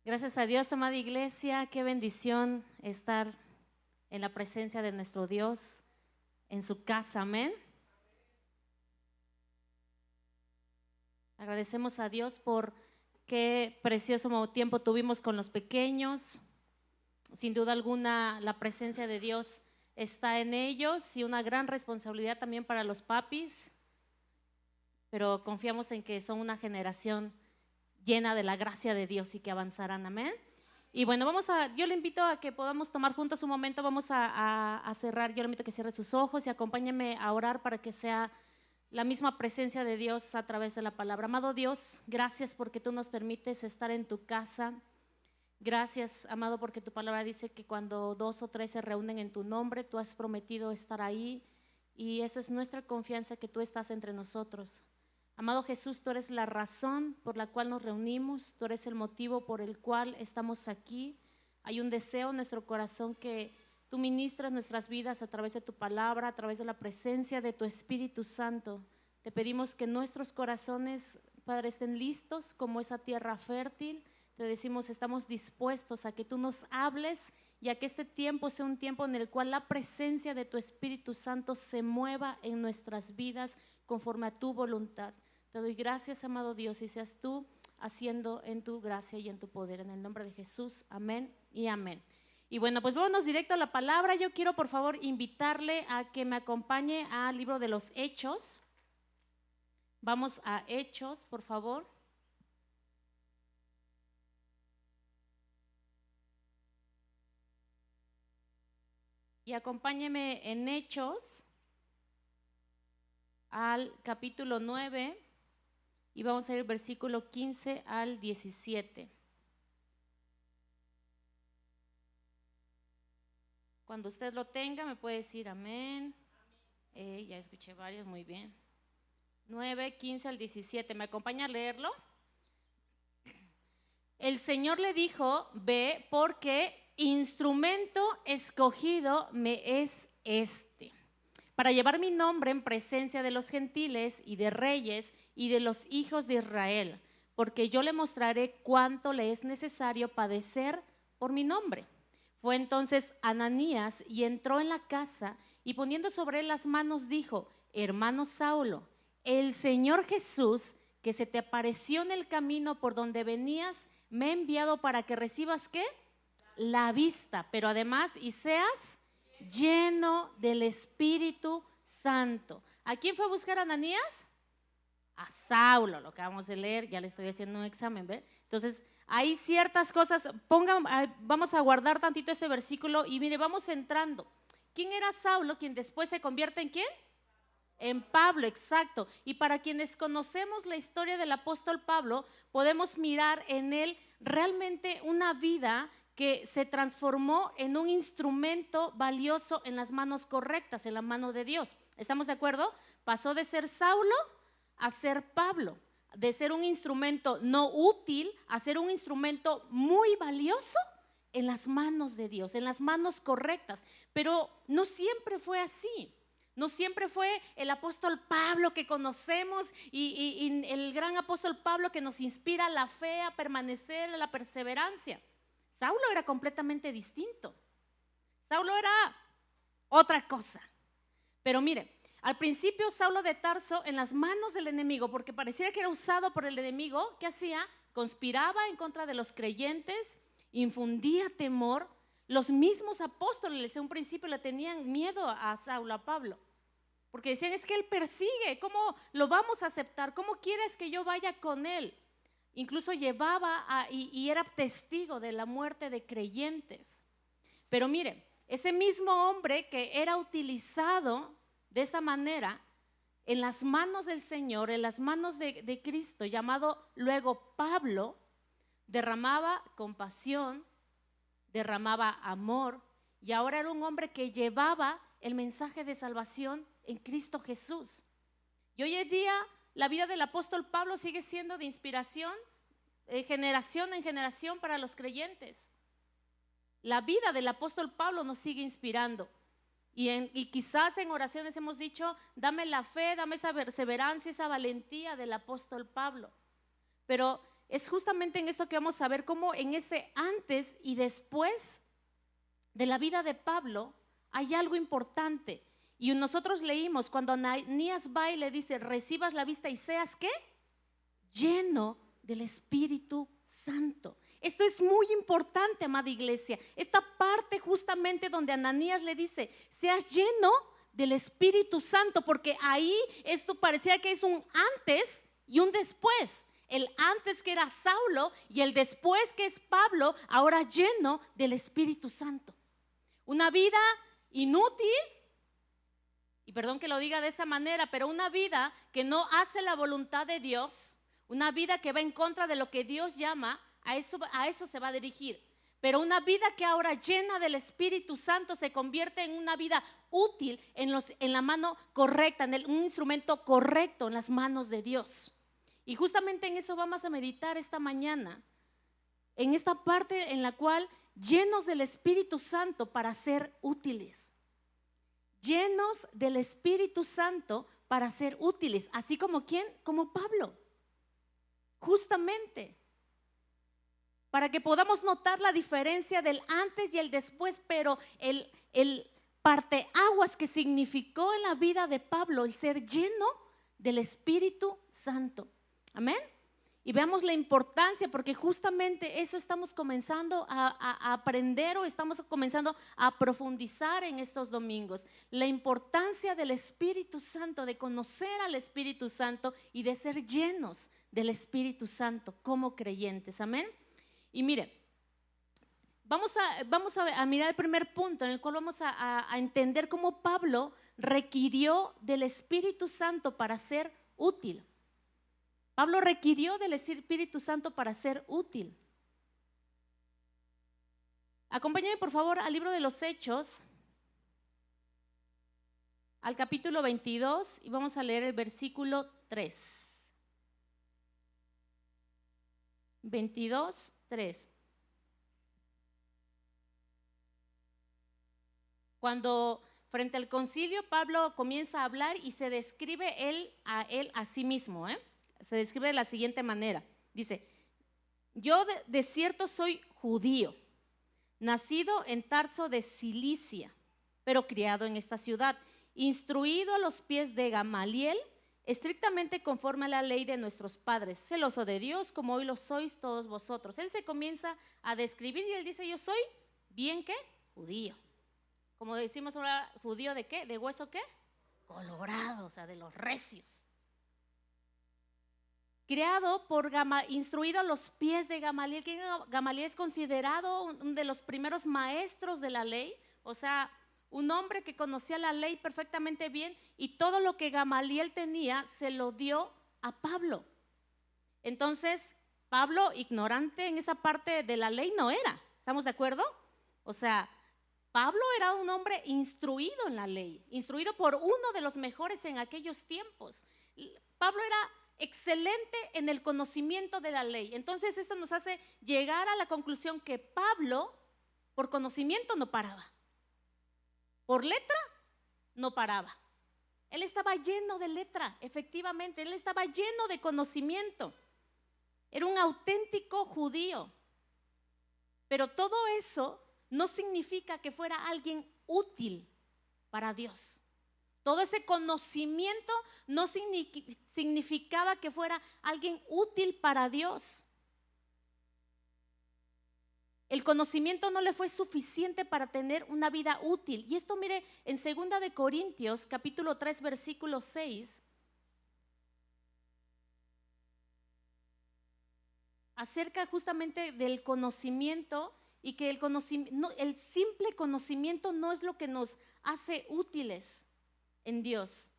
Gracias a Dios, amada iglesia, qué bendición estar en la presencia de nuestro Dios, en su casa, amén. Agradecemos a Dios por qué precioso tiempo tuvimos con los pequeños. Sin duda alguna, la presencia de Dios está en ellos y una gran responsabilidad también para los papis, pero confiamos en que son una generación llena de la gracia de Dios y que avanzarán, amén. Y bueno, yo le invito a que podamos tomar juntos un momento, vamos a cerrar, yo le invito a que cierre sus ojos y acompáñeme a orar para que sea la misma presencia de Dios a través de la palabra. Amado Dios, gracias porque tú nos permites estar en tu casa. Gracias, amado, porque tu palabra dice que cuando 2 o 3 se reúnen en tu nombre, tú has prometido estar ahí y esa es nuestra confianza, que tú estás entre nosotros. Amado Jesús, tú eres la razón por la cual nos reunimos, tú eres el motivo por el cual estamos aquí. Hay un deseo en nuestro corazón que tú ministras nuestras vidas a través de tu palabra, a través de la presencia de tu Espíritu Santo. Te pedimos que nuestros corazones, Padre, estén listos como esa tierra fértil. Te decimos, estamos dispuestos a que tú nos hables y a que este tiempo sea un tiempo en el cual la presencia de tu Espíritu Santo se mueva en nuestras vidas conforme a tu voluntad. Te doy gracias, amado Dios, y seas tú haciendo en tu gracia y en tu poder. En el nombre de Jesús, amén y amén. Y bueno, pues vámonos directo a la palabra. Yo quiero, por favor, invitarle a que me acompañe al libro de los Hechos. Vamos a Hechos, por favor. Y acompáñeme en Hechos al capítulo 9 y vamos a ir al versículo 15 al 17. Cuando usted lo tenga me puede decir amén. Ya escuché varios, muy bien. 9, 15 al 17, ¿me acompaña a leerlo? El Señor le dijo: ve, porque instrumento escogido me es este, para llevar mi nombre en presencia de los gentiles y de reyes y de los hijos de Israel, porque yo le mostraré cuánto le es necesario padecer por mi nombre. Fue entonces Ananías y entró en la casa y poniendo sobre él las manos dijo: hermano Saulo, el Señor Jesús, que se te apareció en el camino por donde venías, me ha enviado para que recibas ¿qué? La vista, pero además y seas lleno del Espíritu Santo. ¿A quién fue a buscar Ananías? A Saulo, lo que vamos a leer, ya le estoy haciendo un examen, ¿ve? Entonces, hay ciertas cosas, vamos a guardar tantito este versículo y mire, vamos entrando. ¿Quién era Saulo, quien después se convierte en quién? En Pablo, exacto. Y para quienes conocemos la historia del apóstol Pablo, podemos mirar en él realmente una vida que se transformó en un instrumento valioso en las manos correctas, en la mano de Dios. ¿Estamos de acuerdo? Pasó de ser Saulo a ser Pablo, de ser un instrumento no útil a ser un instrumento muy valioso en las manos de Dios, en las manos correctas. Pero no siempre fue así. No siempre fue el apóstol Pablo que conocemos y el gran apóstol Pablo que nos inspira a la fe, a permanecer, a la perseverancia. Saulo era completamente distinto. Saulo era otra cosa. Pero mire, al principio Saulo de Tarso, en las manos del enemigo, porque pareciera que era usado por el enemigo, ¿qué hacía? Conspiraba en contra de los creyentes, infundía temor. Los mismos apóstoles en un principio le tenían miedo a Saulo, a Pablo, porque decían: es que él persigue, ¿cómo lo vamos a aceptar? ¿Cómo quieres que yo vaya con él? Incluso llevaba y era testigo de la muerte de creyentes. Pero mire, ese mismo hombre que era utilizado de esa manera en las manos del Señor, en las manos de Cristo, llamado luego Pablo, derramaba compasión, derramaba amor, y ahora era un hombre que llevaba el mensaje de salvación en Cristo Jesús. Y hoy en día la vida del apóstol Pablo sigue siendo de inspiración generación en generación para los creyentes. La vida del apóstol Pablo nos sigue inspirando. Y quizás en oraciones hemos dicho: dame la fe, dame esa perseverancia, esa valentía del apóstol Pablo. Pero es justamente en esto que vamos a ver, cómo en ese antes y después de la vida de Pablo hay algo importante. Y nosotros leímos cuando Ananías va y le dice, recibas la vista y seas, ¿qué? Lleno del Espíritu Santo. Esto es muy importante, amada iglesia. Esta parte justamente donde Ananías le dice, seas lleno del Espíritu Santo, porque ahí esto parecía que es un antes y un después. El antes que era Saulo y el después que es Pablo, ahora lleno del Espíritu Santo. Una vida inútil, y perdón que lo diga de esa manera, pero una vida que no hace la voluntad de Dios, una vida que va en contra de lo que Dios llama, a eso se va a dirigir. Pero una vida que ahora llena del Espíritu Santo se convierte en una vida útil en la mano correcta, un instrumento correcto en las manos de Dios. Y justamente en eso vamos a meditar esta mañana, en esta parte en la cual llenos del Espíritu Santo para ser útiles. Llenos del Espíritu Santo para ser útiles, así como ¿quién? Como Pablo. Justamente para que podamos notar la diferencia del antes y el después, pero el parteaguas que significó en la vida de Pablo el ser lleno del Espíritu Santo. Amén. Y veamos la importancia, porque justamente eso estamos comenzando a aprender, o estamos comenzando a profundizar en estos domingos. La importancia del Espíritu Santo, de conocer al Espíritu Santo y de ser llenos del Espíritu Santo como creyentes. Amén. Y mire, vamos a mirar el primer punto en el cual vamos a entender cómo Pablo requirió del Espíritu Santo para ser útil. Pablo requirió del Espíritu Santo para ser útil. Acompáñenme por favor al libro de los Hechos, al capítulo 22, y vamos a leer el versículo 3. 22, 3. Cuando frente al concilio Pablo comienza a hablar y se describe él a sí mismo, se describe de la siguiente manera. Dice, yo de cierto soy judío, nacido en Tarso de Cilicia, pero criado en esta ciudad, instruido a los pies de Gamaliel, estrictamente conforme a la ley de nuestros padres, celoso de Dios como hoy lo sois todos vosotros. Él se comienza a describir y él dice, yo soy bien, ¿qué? Judío. Como decimos ahora, judío ¿de qué? ¿De hueso qué? Colorado, o sea, de los recios. Creado por instruido a los pies de Gamaliel. Gamaliel es considerado uno de los primeros maestros de la ley, o sea, un hombre que conocía la ley perfectamente bien, y todo lo que Gamaliel tenía se lo dio a Pablo. Entonces, Pablo, ignorante en esa parte de la ley, no era. ¿Estamos de acuerdo? O sea, Pablo era un hombre instruido en la ley, instruido por uno de los mejores en aquellos tiempos. Pablo era excelente en el conocimiento de la ley. Entonces esto nos hace llegar a la conclusión que Pablo, por conocimiento, no paraba. Por letra, no paraba. Él estaba lleno de letra, efectivamente, él estaba lleno de conocimiento. Era un auténtico judío. Pero todo eso no significa que fuera alguien útil para Dios. Todo ese conocimiento no significaba que fuera alguien útil para Dios. El conocimiento no le fue suficiente para tener una vida útil. Y esto, mire, en 2 de Corintios, capítulo 3, versículo 6, acerca justamente del conocimiento, y que el simple conocimiento no es lo que nos hace útiles en Dios.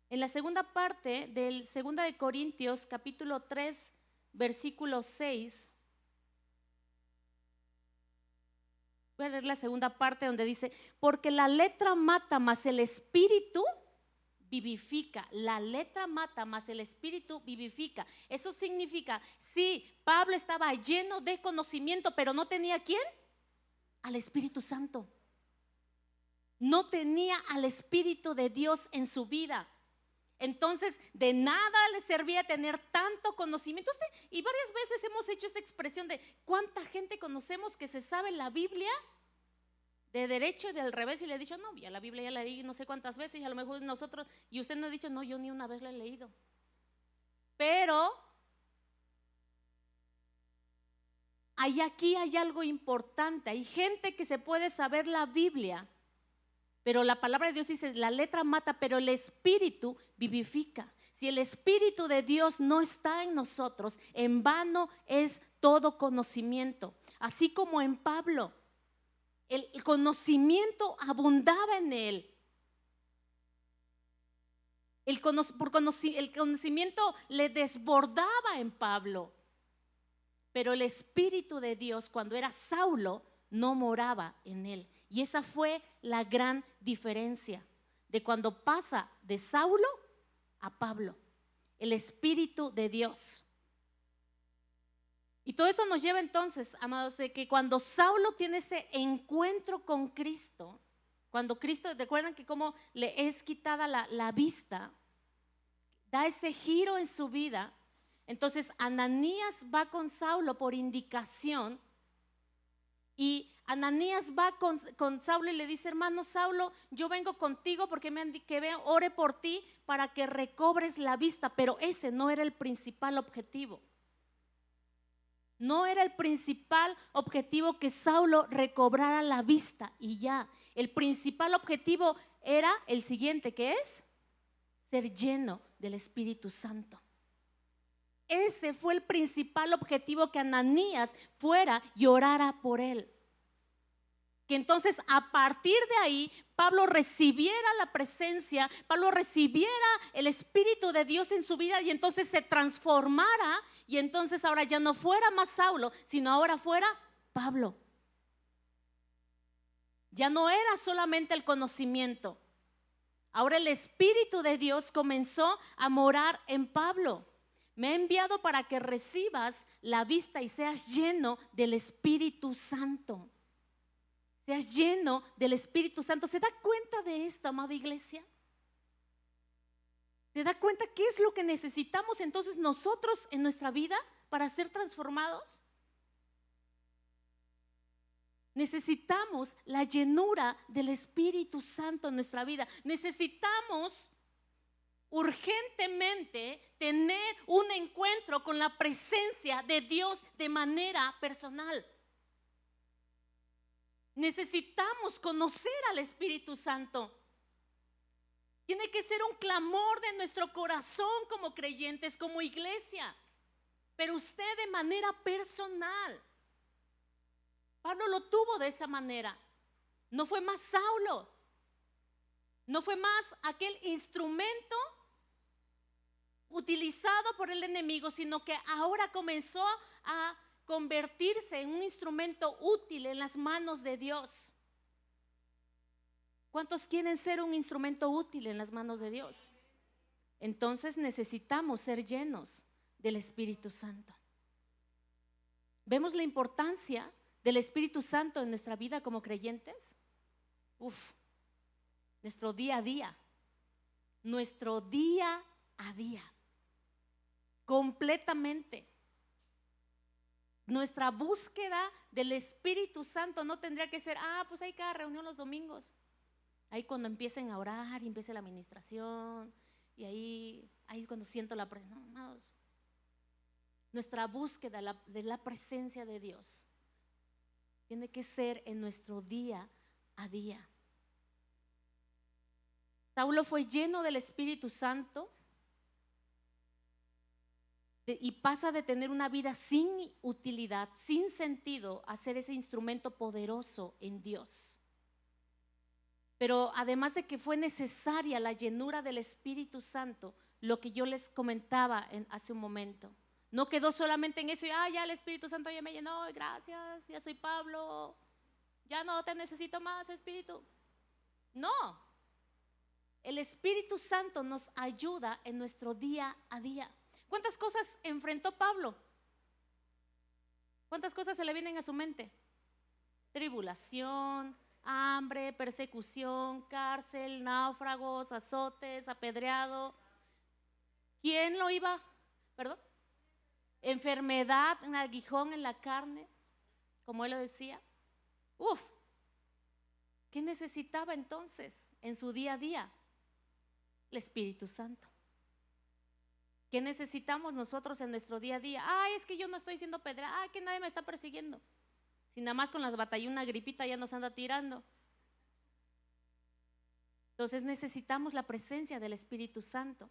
En la segunda parte del 2 de Corintios, capítulo 3, versículo 6, voy a leer la segunda parte donde dice, porque la letra mata, mas el espíritu vivifica. La letra mata, mas el espíritu vivifica. Eso significa, sí, Pablo estaba lleno de conocimiento, pero no tenía ¿quién? Al Espíritu Santo. No tenía al Espíritu de Dios en su vida. Entonces, de nada le servía tener tanto conocimiento. Y varias veces hemos hecho esta expresión de cuánta gente conocemos que se sabe la Biblia de derecho y del revés, y le he dicho, no, ya la Biblia ya la leí no sé cuántas veces, y a lo mejor nosotros, y usted no ha dicho, no, yo ni una vez la he leído. Pero aquí hay algo importante. Hay gente que se puede saber la Biblia, pero la palabra de Dios dice, la letra mata, pero el Espíritu vivifica. Si el Espíritu de Dios no está en nosotros, en vano es todo conocimiento. Así como en Pablo, el conocimiento abundaba en él. El conocimiento le desbordaba en Pablo. Pero el Espíritu de Dios, cuando era Saulo, no moraba en él. Y esa fue la gran diferencia de cuando pasa de Saulo a Pablo. El Espíritu de Dios. Y todo eso nos lleva entonces, amados, de que cuando Saulo tiene ese encuentro con Cristo, cuando Cristo, recuerdan que como le es quitada la vista, da ese giro en su vida. Entonces Ananías va con Saulo por indicación, y Ananías va con Saulo y le dice, hermano Saulo, yo vengo contigo porque me han dicho que ore por ti para que recobres la vista. Pero ese no era el principal objetivo. No era el principal objetivo que Saulo recobrara la vista y ya. El principal objetivo era el siguiente, que es ser lleno del Espíritu Santo. Ese fue el principal objetivo, que Ananías fuera y orara por él. Que entonces a partir de ahí Pablo recibiera la presencia, Pablo recibiera el Espíritu de Dios en su vida, y entonces se transformara, y entonces ahora ya no fuera más Saulo, sino ahora fuera Pablo. Ya no era solamente el conocimiento, ahora el Espíritu de Dios comenzó a morar en Pablo. Me ha enviado para que recibas la vista y seas lleno del Espíritu Santo. Seas lleno del Espíritu Santo. ¿Se da cuenta de esto, amada iglesia? ¿Se da cuenta qué es lo que necesitamos entonces nosotros en nuestra vida para ser transformados? Necesitamos la llenura del Espíritu Santo en nuestra vida. Necesitamos urgentemente tener un encuentro con la presencia de Dios de manera personal. Necesitamos conocer al Espíritu Santo. Tiene que ser un clamor de nuestro corazón como creyentes, como iglesia, pero usted de manera personal. Pablo lo tuvo de esa manera. No fue más Saulo, no fue más aquel instrumento utilizado por el enemigo, sino que ahora comenzó a convertirse en un instrumento útil en las manos de Dios. ¿Cuántos quieren ser un instrumento útil en las manos de Dios? Entonces necesitamos ser llenos del Espíritu Santo. ¿Vemos la importancia del Espíritu Santo en nuestra vida como creyentes? Nuestro día a día. Nuestro día a día. Completamente. Nuestra búsqueda del Espíritu Santo no tendría que ser, pues hay cada reunión los domingos. Ahí cuando empiecen a orar y empiece la administración, y ahí es cuando siento la presencia. No, amados. Nuestra búsqueda de la presencia de Dios tiene que ser en nuestro día a día. Saulo fue lleno del Espíritu Santo y pasa de tener una vida sin utilidad, sin sentido, a ser ese instrumento poderoso en Dios. Pero además de que fue necesaria la llenura del Espíritu Santo, lo que yo les comentaba hace un momento, no quedó solamente en eso y ya el Espíritu Santo ya me llenó, gracias, ya soy Pablo, ya no te necesito más, Espíritu. No, el Espíritu Santo nos ayuda en nuestro día a día. ¿Cuántas cosas enfrentó Pablo? ¿Cuántas cosas se le vienen a su mente? Tribulación, hambre, persecución, cárcel, náufragos, azotes, apedreado. ¿Quién lo iba? ¿Perdón? Enfermedad, un aguijón en la carne, como él lo decía. Uf, ¿qué necesitaba entonces en su día a día? El Espíritu Santo. ¿Qué necesitamos nosotros en nuestro día a día? Ay, es que yo no estoy siendo pedra, ay, que nadie me está persiguiendo. Si nada más con las batallas una gripita ya nos anda tirando. Entonces necesitamos la presencia del Espíritu Santo.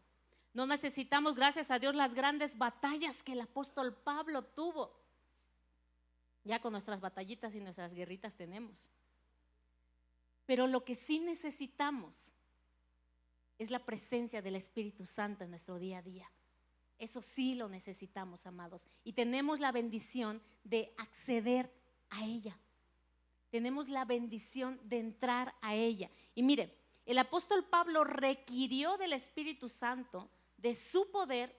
No necesitamos, gracias a Dios, las grandes batallas que el apóstol Pablo tuvo. Ya con nuestras batallitas y nuestras guerritas tenemos. Pero lo que sí necesitamos es la presencia del Espíritu Santo en nuestro día a día. Eso sí lo necesitamos, amados. Y tenemos la bendición de acceder a ella. Tenemos la bendición de entrar a ella. Y mire, el apóstol Pablo requirió del Espíritu Santo, de su poder,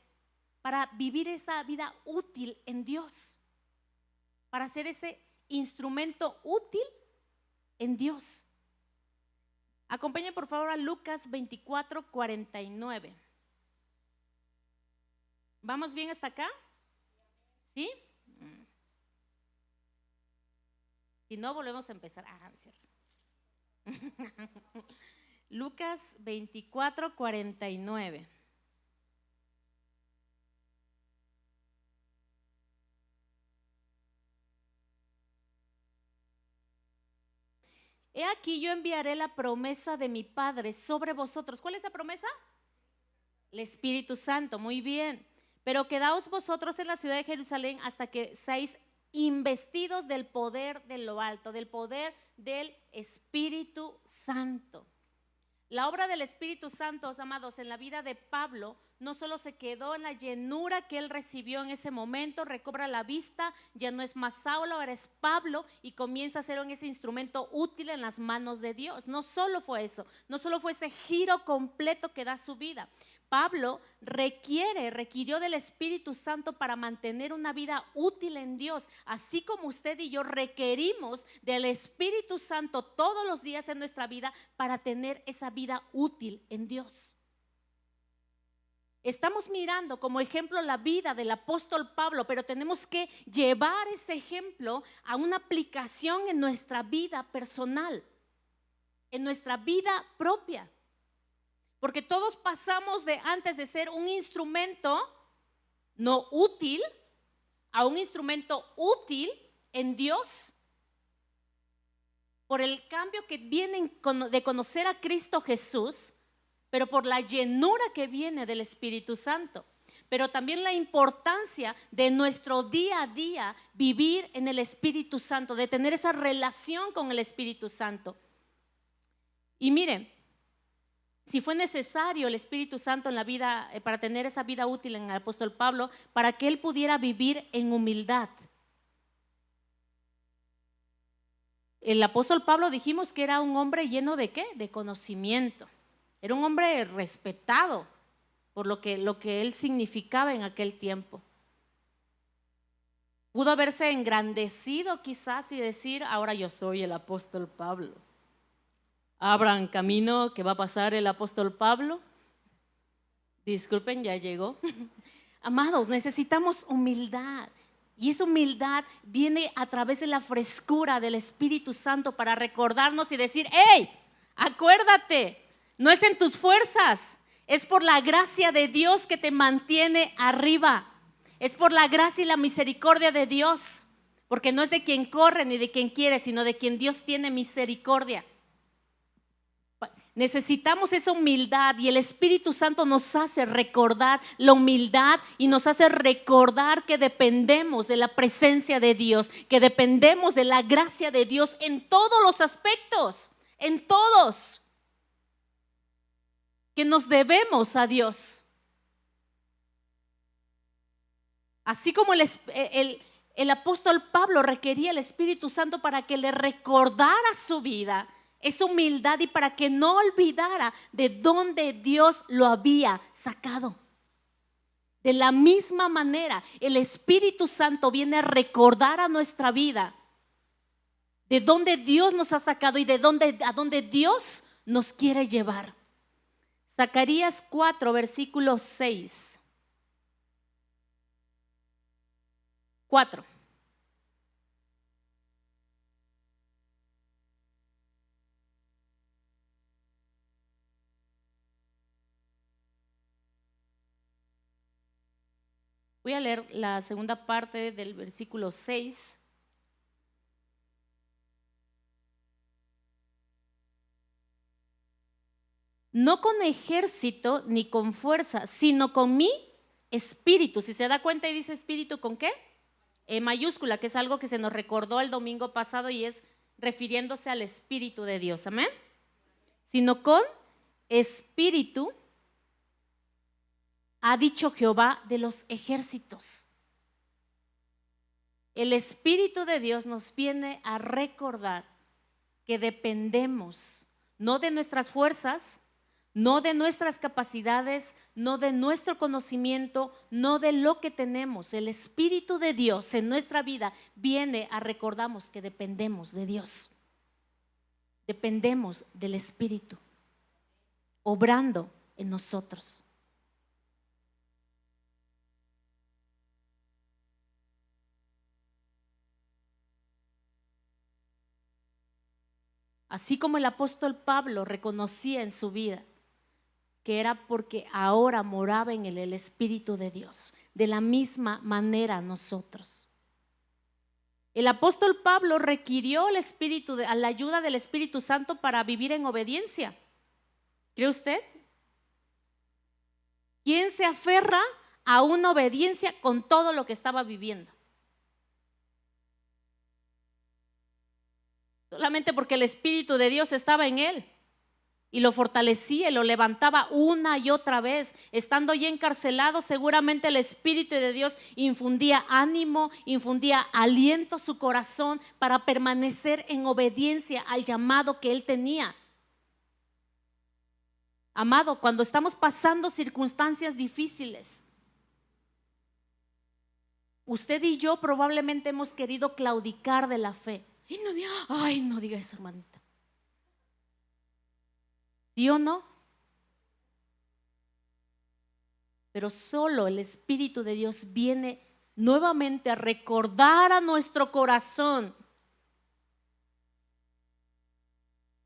para vivir esa vida útil en Dios. Para ser ese instrumento útil en Dios. Acompáñenme por favor a Lucas 24:49. ¿Vamos bien hasta acá? ¿Sí? Si no, volvemos a empezar. Ah, cierto. Lucas 24:49. He aquí yo enviaré la promesa de mi Padre sobre vosotros. ¿Cuál es la promesa? El Espíritu Santo, muy bien. Pero quedaos vosotros en la ciudad de Jerusalén hasta que seáis investidos del poder de lo alto, del poder del Espíritu Santo. La obra del Espíritu Santo, amados, en la vida de Pablo no solo se quedó en la llenura que él recibió en ese momento, recobra la vista, ya no es más Saulo, ahora es Pablo y comienza a ser ese instrumento útil en las manos de Dios. No solo fue eso, no solo fue ese giro completo que da su vida. Pablo requirió del Espíritu Santo para mantener una vida útil en Dios, así como usted y yo requerimos del Espíritu Santo todos los días en nuestra vida para tener esa vida útil en Dios. Estamos mirando como ejemplo la vida del apóstol Pablo, pero tenemos que llevar ese ejemplo a una aplicación en nuestra vida personal, en nuestra vida propia. Porque todos pasamos de antes de ser un instrumento no útil a un instrumento útil en Dios por el cambio que viene de conocer a Cristo Jesús, pero por la llenura que viene del Espíritu Santo. Pero también la importancia de nuestro día a día vivir en el Espíritu Santo, de tener esa relación con el Espíritu Santo. Y miren, si fue necesario el Espíritu Santo en la vida, para tener esa vida útil en el apóstol Pablo, para que él pudiera vivir en humildad. El apóstol Pablo dijimos que era un hombre lleno de ¿qué? De conocimiento. Era un hombre respetado por lo que él significaba en aquel tiempo. Pudo haberse engrandecido quizás y decir, ahora yo soy el apóstol Pablo. Abran camino que va a pasar el apóstol Pablo. Disculpen, ya llegó. Amados, necesitamos humildad. Y esa humildad viene a través de la frescura del Espíritu Santo para recordarnos y decir, ¡hey! Acuérdate, no es en tus fuerzas, es por la gracia de Dios que te mantiene arriba. Es por la gracia y la misericordia de Dios. Porque no es de quien corre ni de quien quiere, sino de quien Dios tiene misericordia. Necesitamos esa humildad y el Espíritu Santo nos hace recordar la humildad y nos hace recordar que dependemos de la presencia de Dios, que dependemos de la gracia de Dios en todos los aspectos, en todos, que nos debemos a Dios. Así como el apóstol Pablo requería el Espíritu Santo para que le recordara su vida, esa humildad y para que no olvidara de dónde Dios lo había sacado. De la misma manera, el Espíritu Santo viene a recordar a nuestra vida de dónde Dios nos ha sacado y a dónde Dios nos quiere llevar. Zacarías 4, versículo 6. 4. Voy a leer la segunda parte del versículo 6. No con ejército ni con fuerza, sino con mi espíritu. Si se da cuenta y dice espíritu, ¿con qué? E mayúscula, que es algo que se nos recordó el domingo pasado y es refiriéndose al Espíritu de Dios. Amén. Sino con espíritu, ha dicho Jehová de los ejércitos. El Espíritu de Dios nos viene a recordar que dependemos no de nuestras fuerzas, no de nuestras capacidades, no de nuestro conocimiento, no de lo que tenemos. El Espíritu de Dios en nuestra vida viene a recordarnos que dependemos de Dios. Dependemos del Espíritu, obrando en nosotros. Así como el apóstol Pablo reconocía en su vida que era porque ahora moraba en él el Espíritu de Dios, de la misma manera nosotros. El apóstol Pablo requirió a la ayuda del Espíritu Santo para vivir en obediencia. ¿Cree usted? ¿Quién se aferra a una obediencia con todo lo que estaba viviendo? Solamente porque el Espíritu de Dios estaba en él y lo fortalecía y lo levantaba una y otra vez. Estando ya encarcelado, seguramente el Espíritu de Dios infundía ánimo, infundía aliento a su corazón para permanecer en obediencia al llamado que él tenía. Amado, cuando estamos pasando circunstancias difíciles, usted y yo probablemente hemos querido claudicar de la fe. Y no diga eso, hermanita. ¿Sí o no? Pero solo el Espíritu de Dios viene nuevamente a recordar a nuestro corazón,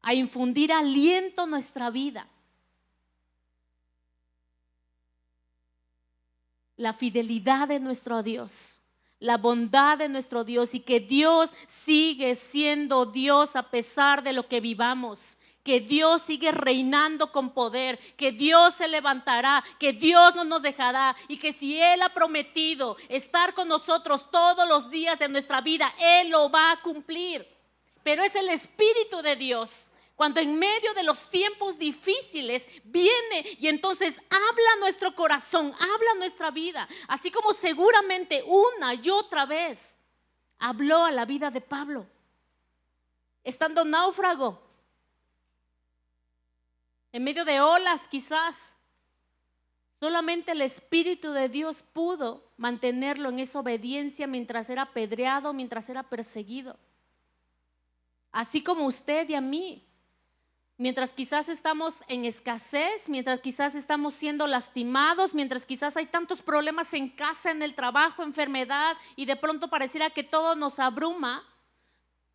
a infundir aliento a nuestra vida. La fidelidad de nuestro Dios, la bondad de nuestro Dios, y que Dios sigue siendo Dios a pesar de lo que vivamos, que Dios sigue reinando con poder, que Dios se levantará, que Dios no nos dejará, y que si Él ha prometido estar con nosotros todos los días de nuestra vida, Él lo va a cumplir. Pero es el Espíritu de Dios cuando en medio de los tiempos difíciles viene y entonces habla nuestro corazón, habla nuestra vida, así como seguramente una y otra vez habló a la vida de Pablo, estando náufrago, en medio de olas quizás. Solamente el Espíritu de Dios pudo mantenerlo en esa obediencia mientras era apedreado, mientras era perseguido. Así como usted y a mí. Mientras quizás estamos en escasez, mientras quizás estamos siendo lastimados, mientras quizás hay tantos problemas en casa, en el trabajo, enfermedad, y de pronto pareciera que todo nos abruma,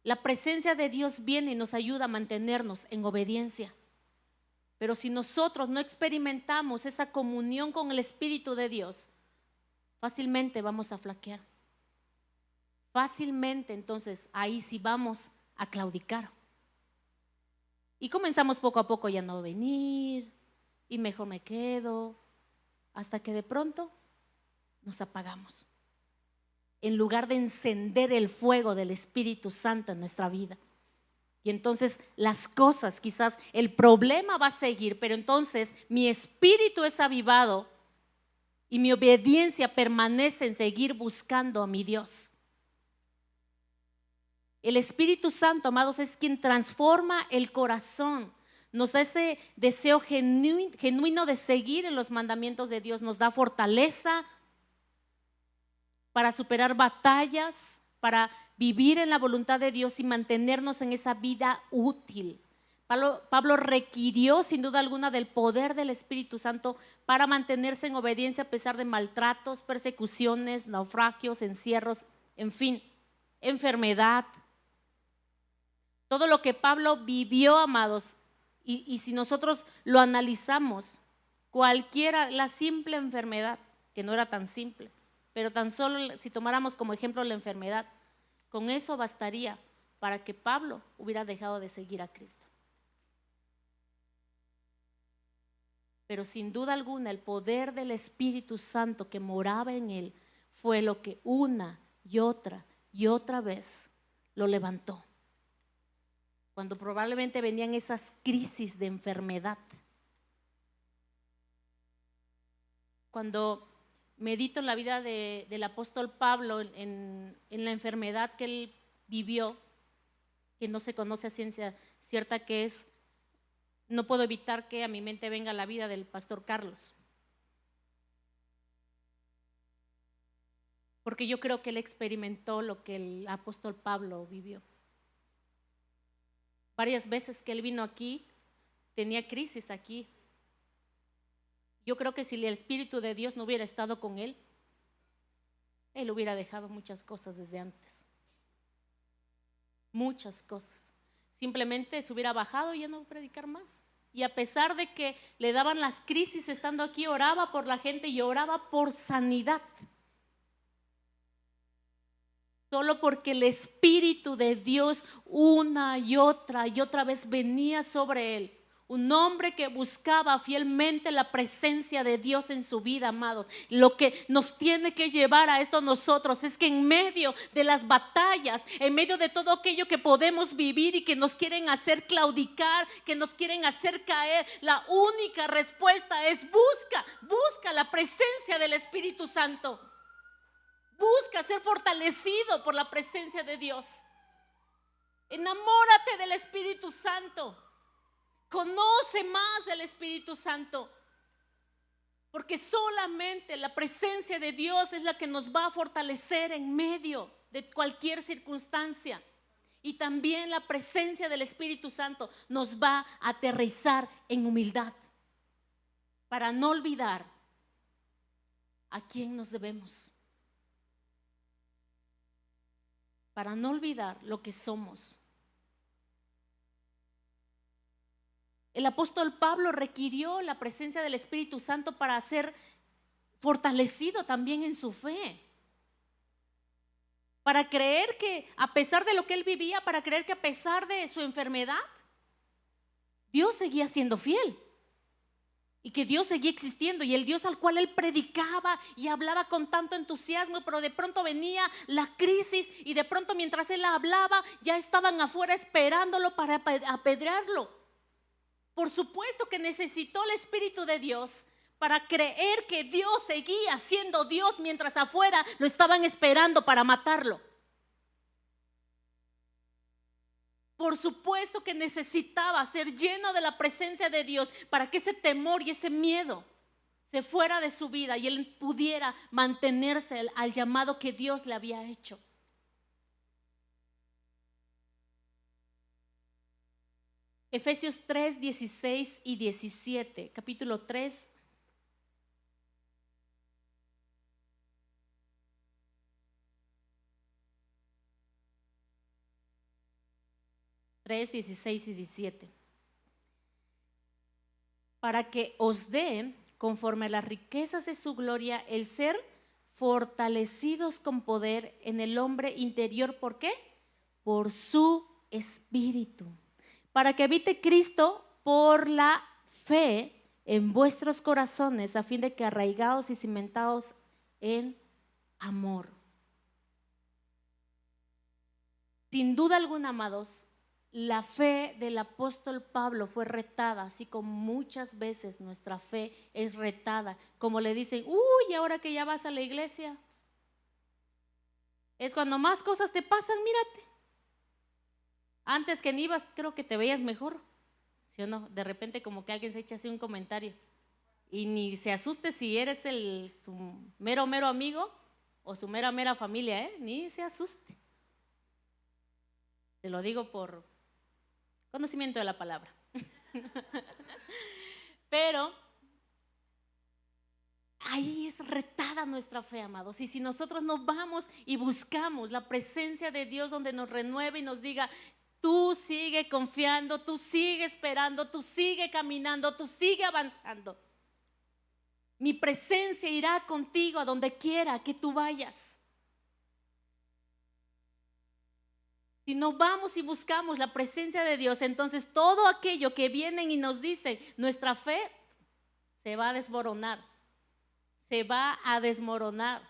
la presencia de Dios viene y nos ayuda a mantenernos en obediencia. Pero si nosotros no experimentamos esa comunión con el Espíritu de Dios, fácilmente vamos a flaquear. Fácilmente entonces ahí sí vamos a claudicar. Y comenzamos poco a poco ya no venir, y mejor me quedo, hasta que de pronto nos apagamos, en lugar de encender el fuego del Espíritu Santo en nuestra vida. Y entonces las cosas, quizás el problema va a seguir, pero entonces mi espíritu es avivado y mi obediencia permanece en seguir buscando a mi Dios. El Espíritu Santo, amados, es quien transforma el corazón, nos da ese deseo genuino de seguir en los mandamientos de Dios, nos da fortaleza para superar batallas, para vivir en la voluntad de Dios y mantenernos en esa vida útil. Pablo requirió sin duda alguna del poder del Espíritu Santo para mantenerse en obediencia a pesar de maltratos, persecuciones, naufragios, encierros, en fin, enfermedad. Todo lo que Pablo vivió, amados, y si nosotros lo analizamos, cualquiera, la simple enfermedad, que no era tan simple, pero tan solo si tomáramos como ejemplo la enfermedad, con eso bastaría para que Pablo hubiera dejado de seguir a Cristo. Pero sin duda alguna el poder del Espíritu Santo que moraba en él fue lo que una y otra vez lo levantó. Cuando probablemente venían esas crisis de enfermedad. Cuando medito en la vida del apóstol Pablo, en la enfermedad que él vivió, que no se conoce a ciencia cierta qué es, no puedo evitar que a mi mente venga la vida del pastor Carlos. Porque yo creo que él experimentó lo que el apóstol Pablo vivió. Varias veces que él vino aquí, tenía crisis aquí. Yo creo que si el Espíritu de Dios no hubiera estado con él, él hubiera dejado muchas cosas desde antes. Muchas cosas. Simplemente se hubiera bajado y ya no predicar más. Y a pesar de que le daban las crisis estando aquí, oraba por la gente y oraba por sanidad. Solo porque el Espíritu de Dios una y otra vez venía sobre él. Un hombre que buscaba fielmente la presencia de Dios en su vida, amados. Lo que nos tiene que llevar a esto nosotros es que en medio de las batallas, en medio de todo aquello que podemos vivir y que nos quieren hacer claudicar, que nos quieren hacer caer, la única respuesta es busca la presencia del Espíritu Santo. Busca ser fortalecido por la presencia de Dios. Enamórate del Espíritu Santo. Conoce más del Espíritu Santo. Porque solamente la presencia de Dios es la que nos va a fortalecer en medio de cualquier circunstancia. Y también la presencia del Espíritu Santo nos va a aterrizar en humildad. Para no olvidar a quién nos debemos. Para no olvidar lo que somos. El apóstol Pablo requirió la presencia del Espíritu Santo para ser fortalecido también en su fe. Para creer que a pesar de lo que él vivía, para creer que a pesar de su enfermedad, Dios seguía siendo fiel. Y que Dios seguía existiendo, y el Dios al cual él predicaba y hablaba con tanto entusiasmo, pero de pronto venía la crisis y de pronto mientras él hablaba ya estaban afuera esperándolo para apedrearlo. Por supuesto que necesitó el Espíritu de Dios para creer que Dios seguía siendo Dios mientras afuera lo estaban esperando para matarlo. Por supuesto que necesitaba ser lleno de la presencia de Dios para que ese temor y ese miedo se fuera de su vida y él pudiera mantenerse al llamado que Dios le había hecho. Efesios 3, 16 y 17, capítulo 3. Tres, 16 y 17. Para que os dé, conforme a las riquezas de su gloria, el ser fortalecidos con poder en el hombre interior. ¿Por qué? Por su Espíritu. Para que habite Cristo por la fe en vuestros corazones, a fin de que arraigados y cimentados en amor. Sin duda alguna, amados, la fe del apóstol Pablo fue retada, así como muchas veces nuestra fe es retada. Como le dicen, uy, ahora que ya vas a la iglesia, es cuando más cosas te pasan, mírate. Antes que ni ibas, creo que te veías mejor, ¿sí o no? De repente como que alguien se echa así un comentario y ni se asuste si eres su mero amigo o su mera familia, ni se asuste. Te lo digo por conocimiento de la palabra. Pero ahí es retada debilitada nuestra fe, amados. Y si nosotros no vamos y buscamos la presencia de Dios donde nos renueve y nos diga, tú sigue confiando, tú sigue esperando, tú sigue caminando, tú sigue avanzando. Mi presencia irá contigo a donde quiera que tú vayas. Si no vamos y buscamos la presencia de Dios, entonces todo aquello que vienen y nos dicen, nuestra fe se va a desmoronar. Se va a desmoronar.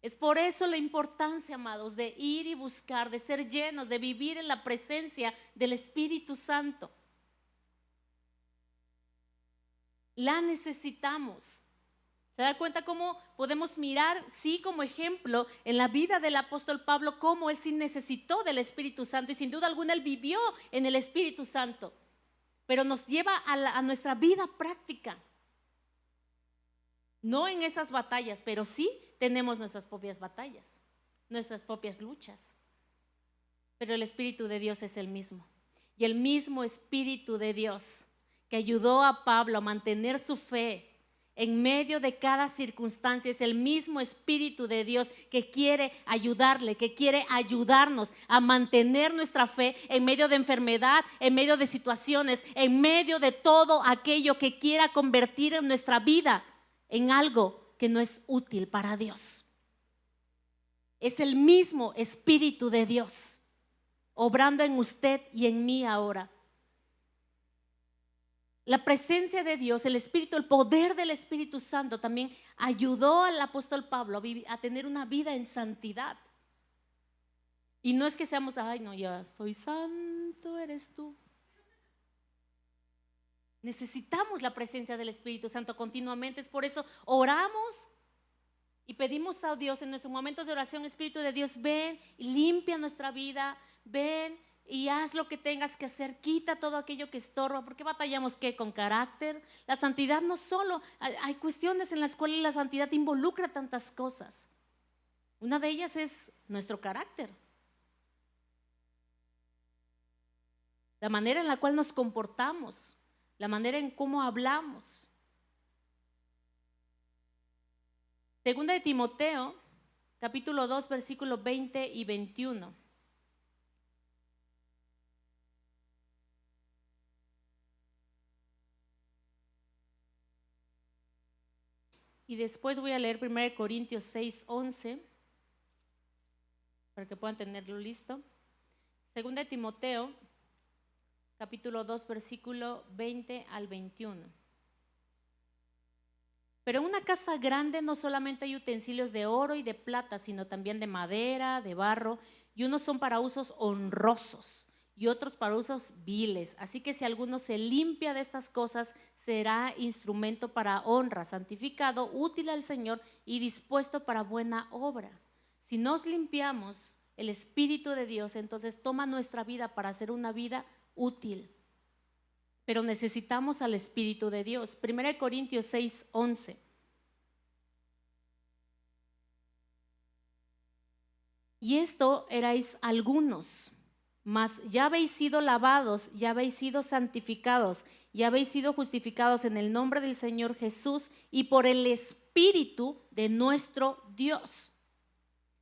Es por eso la importancia, amados, de ir y buscar, de ser llenos, de vivir en la presencia del Espíritu Santo. La necesitamos. ¿Se da cuenta cómo podemos mirar, sí, como ejemplo en la vida del apóstol Pablo, cómo él sí necesitó del Espíritu Santo y sin duda alguna él vivió en el Espíritu Santo? Pero nos lleva a nuestra vida práctica. No en esas batallas, pero sí tenemos nuestras propias batallas, nuestras propias luchas. Pero el Espíritu de Dios es el mismo. Y el mismo Espíritu de Dios que ayudó a Pablo a mantener su fe en medio de cada circunstancia es el mismo Espíritu de Dios que quiere ayudarle, que quiere ayudarnos a mantener nuestra fe en medio de enfermedad, en medio de situaciones, en medio de todo aquello que quiera convertir en nuestra vida en algo que no es útil para Dios. Es el mismo Espíritu de Dios obrando en usted y en mí ahora. La presencia de Dios, el Espíritu, el poder del Espíritu Santo también ayudó al apóstol Pablo a tener una vida en santidad. Y no es que seamos, ay no, ya soy santo, eres tú. Necesitamos la presencia del Espíritu Santo continuamente. Es por eso oramos y pedimos a Dios en nuestros momentos de oración, Espíritu de Dios, ven y limpia nuestra vida, ven y haz lo que tengas que hacer, quita todo aquello que estorba. ¿Por qué batallamos qué? Con carácter. La santidad no solo, hay cuestiones en las cuales la santidad involucra tantas cosas. Una de ellas es nuestro carácter, la manera en la cual nos comportamos, la manera en cómo hablamos. Segunda de Timoteo, capítulo 2, versículos 20 y 21. Y después voy a leer 1 Corintios 6, 11, para que puedan tenerlo listo. Segunda de Timoteo, capítulo 2, versículo 20 al 21. Pero en una casa grande no solamente hay utensilios de oro y de plata, sino también de madera, de barro, y unos son para usos honrosos y otros para usos viles. Así que si alguno se limpia de estas cosas, será instrumento para honra, santificado, útil al Señor y dispuesto para buena obra. Si nos limpiamos el Espíritu de Dios, entonces toma nuestra vida para hacer una vida útil. Pero necesitamos al Espíritu de Dios. 1 Corintios 6, 11. Y esto erais algunos, mas ya habéis sido lavados, ya habéis sido santificados, ya habéis sido justificados en el nombre del Señor Jesús y por el Espíritu de nuestro Dios.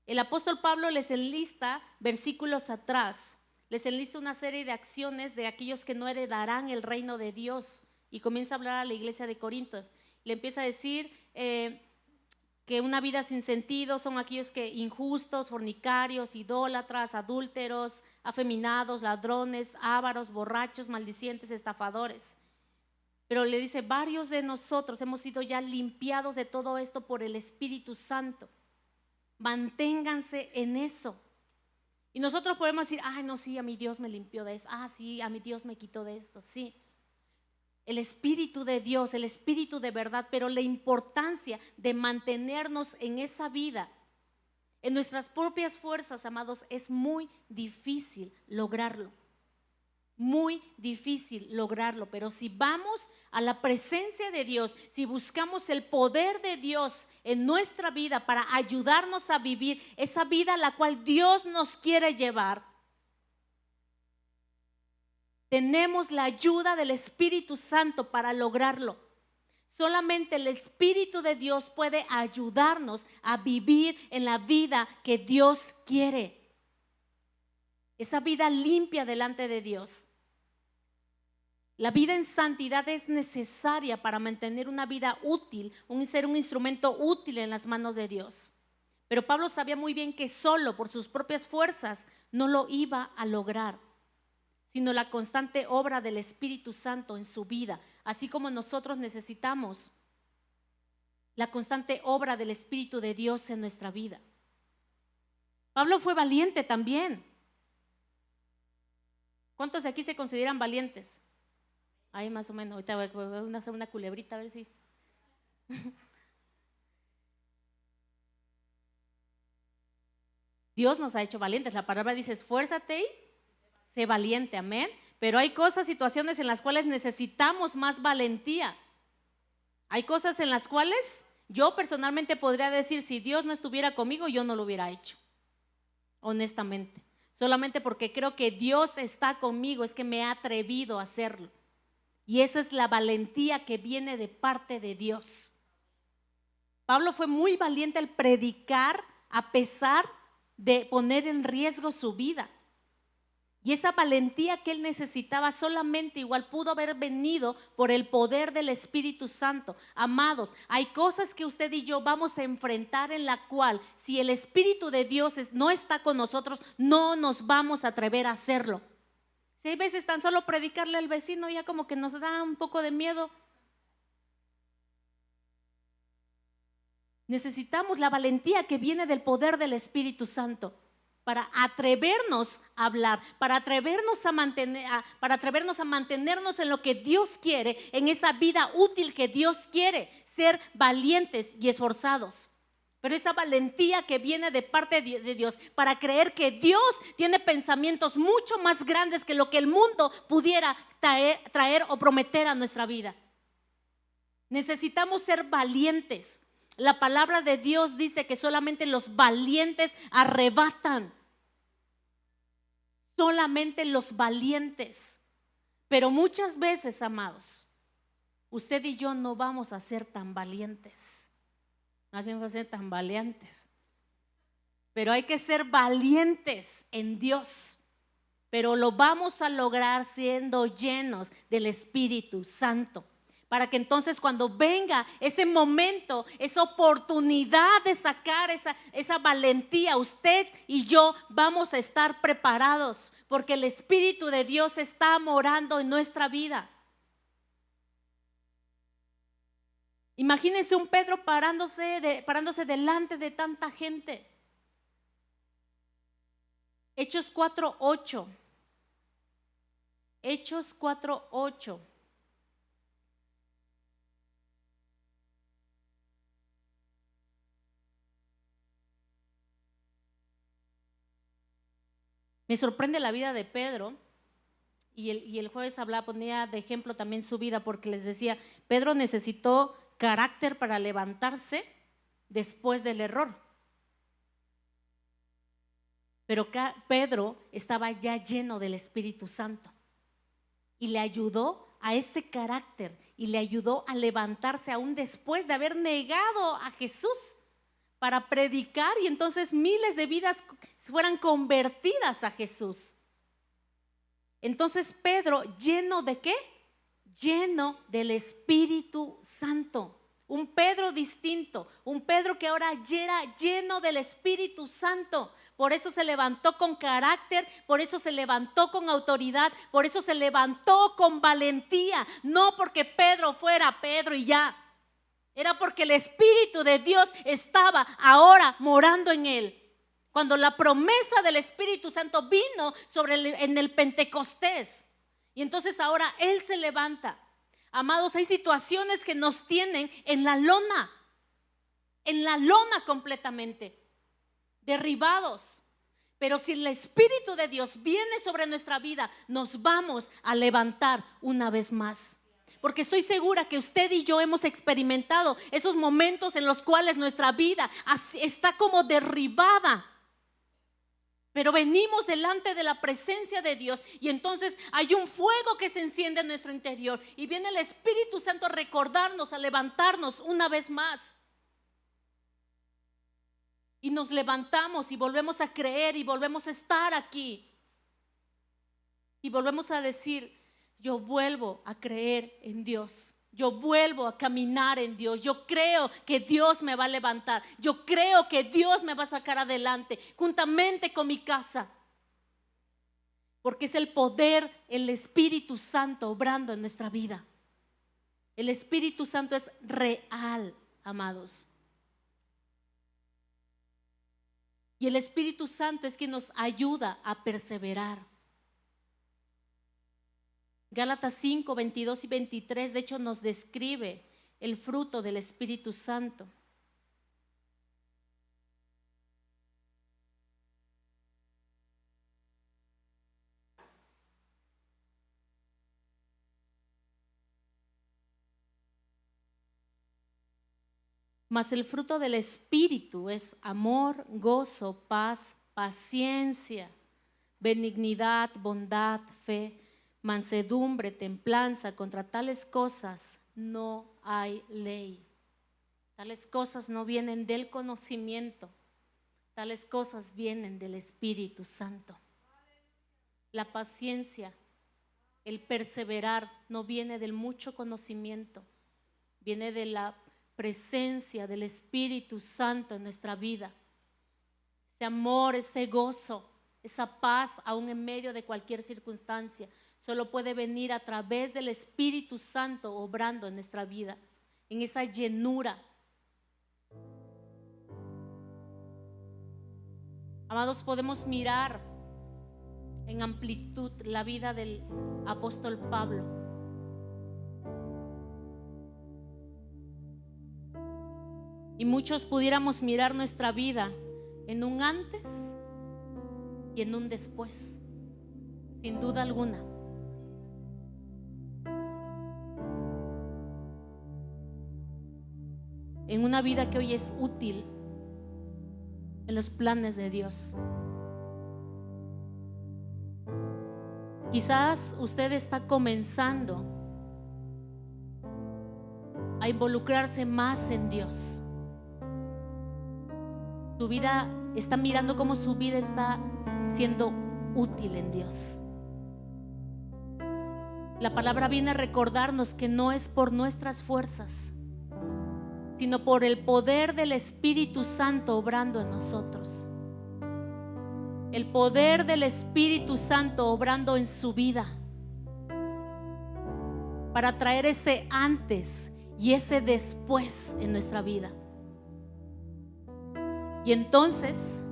El apóstol Pablo les enlista versículos atrás, les enlista una serie de acciones de aquellos que no heredarán el reino de Dios y comienza a hablar a la iglesia de Corintios. Le empieza a decir que una vida sin sentido son aquellos que injustos, fornicarios, idólatras, adúlteros, afeminados, ladrones, ávaros, borrachos, maldicientes, estafadores. Pero le dice, varios de nosotros hemos sido ya limpiados de todo esto por el Espíritu Santo. Manténganse en eso. Y nosotros podemos decir, ay no, sí, a mi Dios me limpió de esto. Ah, sí, a mi Dios me quitó de esto, sí. El Espíritu de Dios, el Espíritu de verdad, pero la importancia de mantenernos en esa vida, en nuestras propias fuerzas, amados, es muy difícil lograrlo. Muy difícil lograrlo, pero si vamos a la presencia de Dios, si buscamos el poder de Dios en nuestra vida para ayudarnos a vivir esa vida a la cual Dios nos quiere llevar, tenemos la ayuda del Espíritu Santo para lograrlo. Solamente el Espíritu de Dios puede ayudarnos a vivir en la vida que Dios quiere. Esa vida limpia delante de Dios. La vida en santidad es necesaria para mantener una vida útil, ser un instrumento útil en las manos de Dios. Pero Pablo sabía muy bien que solo por sus propias fuerzas no lo iba a lograr, sino la constante obra del Espíritu Santo en su vida, así como nosotros necesitamos la constante obra del Espíritu de Dios en nuestra vida. Pablo fue valiente también. ¿Cuántos de aquí se consideran valientes? Ahí más o menos, ahorita voy a hacer una culebrita a ver si. Dios nos ha hecho valientes. La palabra dice, esfuérzate y sé valiente, amén. Pero hay cosas, situaciones en las cuales necesitamos más valentía. Hay cosas en las cuales yo personalmente podría decir, si Dios no estuviera conmigo, yo no lo hubiera hecho. Honestamente. Solamente porque creo que Dios está conmigo, es que me he atrevido a hacerlo. Y esa es la valentía que viene de parte de Dios. Pablo fue muy valiente al predicar a pesar de poner en riesgo su vida. Y esa valentía que él necesitaba solamente igual pudo haber venido por el poder del Espíritu Santo. Amados, hay cosas que usted y yo vamos a enfrentar en la cual si el Espíritu de Dios no está con nosotros, no nos vamos a atrever a hacerlo. Si hay veces tan solo predicarle al vecino ya como que nos da un poco de miedo. Necesitamos la valentía que viene del poder del Espíritu Santo para atrevernos a hablar, para atrevernos a mantenernos en lo que Dios quiere, en esa vida útil que Dios quiere, ser valientes y esforzados. Pero esa valentía que viene de parte de Dios para creer que Dios tiene pensamientos mucho más grandes que lo que el mundo pudiera traer o prometer a nuestra vida. Necesitamos ser valientes. La palabra de Dios dice que solamente los valientes arrebatan. Solamente los valientes. Pero muchas veces, amados, usted y yo no vamos a ser tan valientes. Más bien vamos a ser tan valientes. Pero hay que ser valientes en Dios. Pero lo vamos a lograr siendo llenos del Espíritu Santo. Para que entonces cuando venga ese momento, esa oportunidad de sacar esa valentía, usted y yo vamos a estar preparados. Porque el Espíritu de Dios está morando en nuestra vida. Imagínense un Pedro parándose delante de tanta gente. Hechos 4:8. Hechos 4:8. Me sorprende la vida de Pedro. Y el jueves ponía de ejemplo también su vida, porque les decía, Pedro necesitó carácter para levantarse después del error. Pero Pedro estaba ya lleno del Espíritu Santo y le ayudó a ese carácter y le ayudó a levantarse aún después de haber negado a Jesús para predicar, y entonces miles de vidas fueran convertidas a Jesús. Entonces Pedro, ¿lleno de qué? Lleno del Espíritu Santo. Un Pedro distinto, un Pedro que ahora era lleno del Espíritu Santo. Por eso se levantó con carácter, por eso se levantó con autoridad, por eso se levantó con valentía. No porque Pedro fuera Pedro y ya. Era porque el Espíritu de Dios estaba ahora morando en él. Cuando la promesa del Espíritu Santo vino en el Pentecostés. Y entonces ahora él se levanta. Amados, hay situaciones que nos tienen en la lona completamente, derribados. Pero si el Espíritu de Dios viene sobre nuestra vida, nos vamos a levantar una vez más. Porque estoy segura que usted y yo hemos experimentado esos momentos en los cuales nuestra vida está como derribada. Pero venimos delante de la presencia de Dios y entonces hay un fuego que se enciende en nuestro interior y viene el Espíritu Santo a recordarnos, a levantarnos una vez más. Y nos levantamos y volvemos a creer y volvemos a estar aquí. Y volvemos a decir, yo vuelvo a creer en Dios. Yo vuelvo a caminar en Dios. Yo creo que Dios me va a levantar. Yo creo que Dios me va a sacar adelante juntamente con mi casa. Porque es el poder, el Espíritu Santo obrando en nuestra vida. El Espíritu Santo es real, amados. Y el Espíritu Santo es quien nos ayuda a perseverar. Gálatas 5, 22 y 23, de hecho, nos describe el fruto del Espíritu Santo. Mas el fruto del Espíritu es amor, gozo, paz, paciencia, benignidad, bondad, fe, mansedumbre, templanza. Contra tales cosas no hay ley. Tales cosas no vienen del conocimiento, tales cosas vienen del Espíritu Santo. La paciencia, el perseverar no viene del mucho conocimiento, viene de la presencia del Espíritu Santo en nuestra vida. Ese amor, ese gozo, esa paz aún en medio de cualquier circunstancia solo puede venir a través del Espíritu Santo obrando en nuestra vida, en esa llenura. Amados, podemos mirar en amplitud la vida del apóstol Pablo. Y muchos pudiéramos mirar nuestra vida en un antes y en un después, sin duda alguna. En una vida que hoy es útil en los planes de Dios. Quizás usted está comenzando a involucrarse más en Dios. Su vida está mirando cómo su vida está siendo útil en Dios. La palabra viene a recordarnos que no es por nuestras fuerzas, sino por el poder del Espíritu Santo obrando en nosotros. El poder del Espíritu Santo obrando en su vida para traer ese antes y ese después en nuestra vida. Y entonces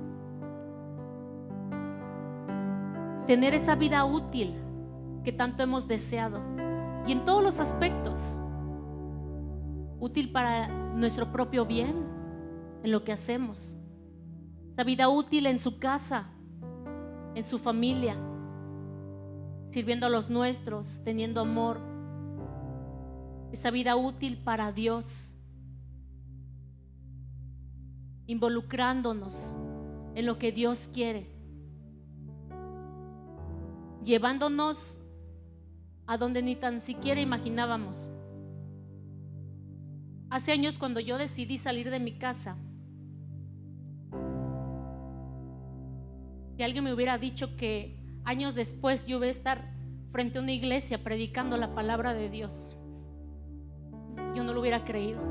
tener esa vida útil que tanto hemos deseado, y en todos los aspectos, útil para nuestro propio bien, en lo que hacemos, esa vida útil en su casa, en su familia, sirviendo a los nuestros, teniendo amor, esa vida útil para Dios, involucrándonos en lo que Dios quiere, llevándonos a donde ni tan siquiera imaginábamos. Hace años, cuando yo decidí salir de mi casa, si alguien me hubiera dicho que años después yo iba a estar frente a una iglesia predicando la palabra de Dios, yo no lo hubiera creído.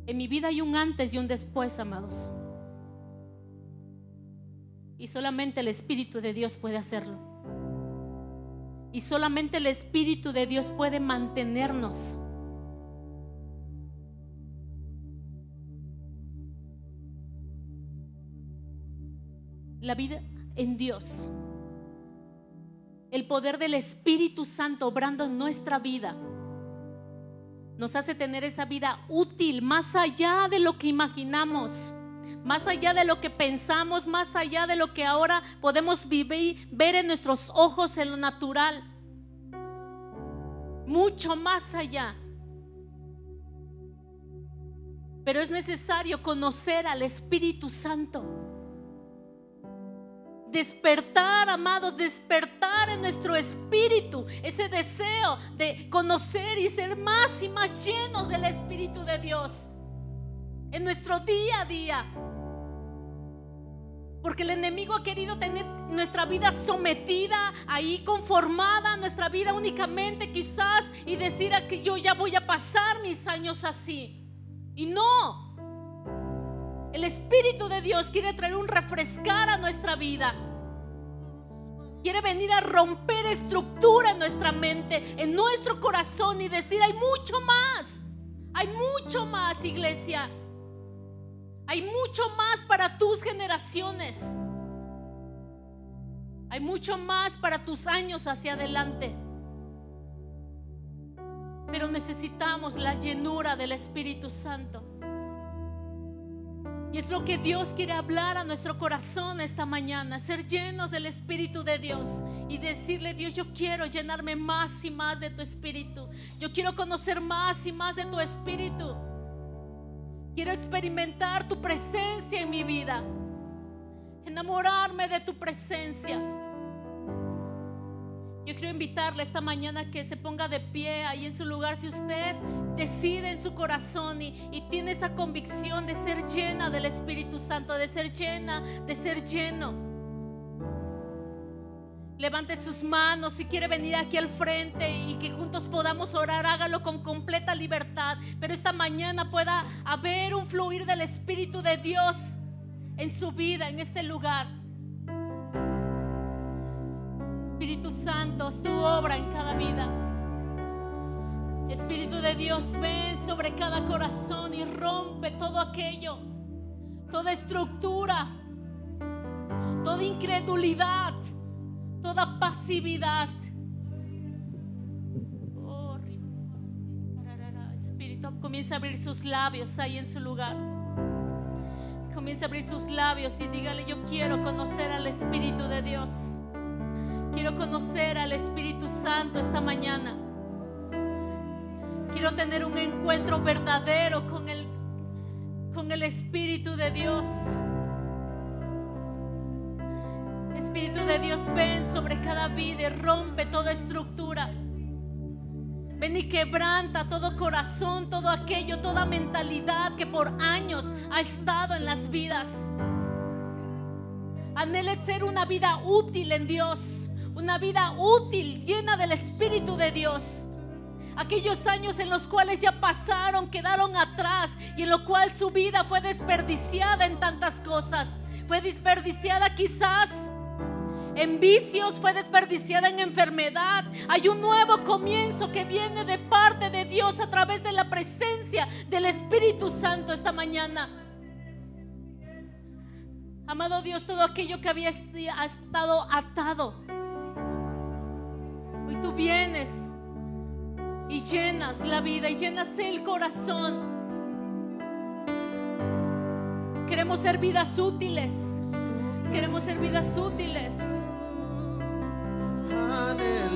En mi vida hay un antes y un después, amados. Y solamente el Espíritu de Dios puede hacerlo. Y solamente el Espíritu de Dios puede mantenernos. La vida en Dios, el poder del Espíritu Santo obrando en nuestra vida, nos hace tener esa vida útil más allá de lo que imaginamos, más allá de lo que pensamos, más allá de lo que ahora podemos ver en nuestros ojos en lo natural, mucho más allá. Pero es necesario conocer al Espíritu Santo. despertar, amados, despertar en nuestro espíritu ese deseo de conocer y ser más y más llenos del Espíritu de Dios en nuestro día a día. Porque el enemigo ha querido tener nuestra vida sometida, ahí conformada, nuestra vida únicamente quizás, y decir que yo ya voy a pasar mis años así. Y no. El Espíritu de Dios quiere traer un refrescar a nuestra vida. Quiere venir a romper estructura en nuestra mente, en nuestro corazón, y decir: hay mucho más. Hay mucho más, iglesia. Hay mucho más para tus generaciones. Hay mucho más para tus años hacia adelante. Pero necesitamos la llenura del Espíritu Santo. Y es lo que Dios quiere hablar a nuestro corazón esta mañana. Ser llenos del Espíritu de Dios y decirle: Dios, yo quiero llenarme más y más de tu Espíritu. Yo quiero conocer más y más de tu Espíritu. Quiero experimentar tu presencia en mi vida, enamorarme de tu presencia. Yo quiero invitarle esta mañana que se ponga de pie ahí en su lugar. Si usted decide en su corazón y tiene esa convicción de ser llena del Espíritu Santo, de ser llena, de ser lleno, levante sus manos. Si quiere venir aquí al frente y que juntos podamos orar, hágalo con completa libertad. Pero esta mañana pueda haber un fluir del Espíritu de Dios en su vida, en este lugar. Espíritu Santo, haz tu obra en cada vida. Espíritu de Dios, ven sobre cada corazón y rompe todo aquello, toda estructura, toda incredulidad, toda pasividad. Espíritu, comienza a abrir sus labios ahí en su lugar. Comienza a abrir sus labios y dígale: yo quiero conocer al Espíritu de Dios. Quiero conocer al Espíritu Santo esta mañana. Quiero tener un encuentro verdadero con el Espíritu de Dios. Espíritu de Dios, ven sobre cada vida y rompe toda estructura. Ven y quebranta todo corazón, todo aquello, toda mentalidad que por años ha estado en las vidas. Anhele ser una vida útil en Dios, una vida útil, llena del Espíritu de Dios. Aquellos años en los cuales ya pasaron, quedaron atrás, y en lo cual su vida fue desperdiciada en tantas cosas. Fue desperdiciada quizás en vicios, fue desperdiciada en enfermedad. Hay un nuevo comienzo que viene de parte de Dios a través de la presencia del Espíritu Santo esta mañana. Amado Dios, todo aquello que había estado atado, hoy tú vienes y llenas la vida y llenas el corazón. Queremos ser vidas útiles. Queremos ser vidas útiles. Aleluya.